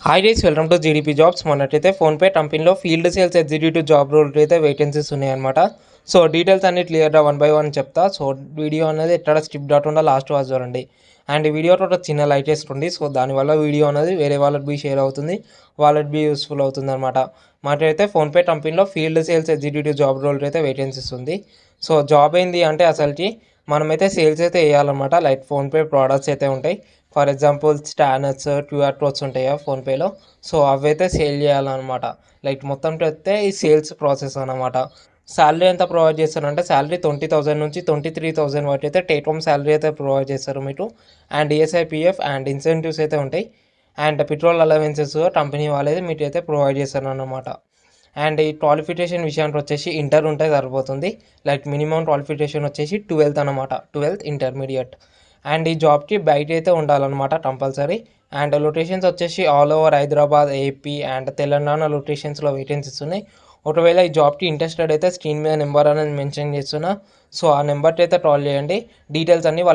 Hi guys, welcome to GDP jobs. మొన్నటైతే ఫోన్పే కంపెనీలో field sales executive job role అయితే vacancies ఉన్నాయన్నమాట. సో డీటెయిల్స్ అన్ని క్లియర్గా 1 by 1 చెప్తా. సో వీడియో అనేది ఎక్కడ స్కిప్ కాకుండా లాస్ట్ వాచ్ చూడండి. అండ్ ఈ వీడియో ఒక చిన్న లైక్ చేసుకోండి. సో దానివల్ల వీడియో అనేది వేరే వాళ్ళకి బి షేర్ అవుతుంది, వాళ్ళకి బి యూస్ఫుల్ అవుతుంది అనమాట. మాకైతే ఫోన్పే కంపెనీలో field sales executive job role అయితే వేకెన్సీస్ ఉంది. సో జాబ్ ఏంది అంటే అసలుకి మనమైతే సేల్స్ అయితే వేయాలన్నమాట. లైక్ ఫోన్పే ప్రోడక్ట్స్ అయితే ఉంటాయి. For example scanners, QR codes ఉంటాయా ఫోన్పేలో, సో అవైతే సేల్ చేయాలన్నమాట. లైక్ మొత్తం అయితే ఈ సేల్స్ ప్రాసెస్ అనమాట. శాలరీ ఎంత ప్రొవైడ్ చేస్తారంటే శాలరీ 20,000 నుంచి 23,000 వరకు అయితే టేక్ హోమ్ శాలరీ అయితే ప్రొవైడ్ చేస్తారు మీకు. అండ్ ఈఎస్ఐపిఎఫ్ అండ్ ఇన్సెంటివ్స్ అయితే ఉంటాయి. అండ్ పెట్రోల్ అలవెన్సెస్ కంపెనీ వాళ్ళైతే మీకు అయితే ప్రొవైడ్ చేస్తారు అన్నమాట. అండ్ ఈ క్వాలిఫికేషన్ విషయానికి వచ్చేసి ఇంటర్ ఉంటే సరిపోతుంది. లైక్ మినిమం క్వాలిఫికేషన్ వచ్చేసి 12th అనమాట, 12th ఇంటర్మీడియట్. అండ్ ఈ జాబ్కి బయట అయితే ఉండాలన్నమాట కంపల్సరీ. అండ్ లొకేషన్స్ వచ్చేసి all over Hyderabad, AP and Telangana లొకేషన్స్లో వేకెన్సీస్ ఉన్నాయి. ఒకవేళ ఈ జాబ్కి ఇంట్రెస్టెడ్ అయితే స్క్రీన్ మీద నెంబర్ అనేది మెన్షన్ చేస్తున్నా. సో ఆ నెంబర్కి అయితే కాల్ చేయండి. డీటెయిల్స్ అన్నీ వాళ్ళ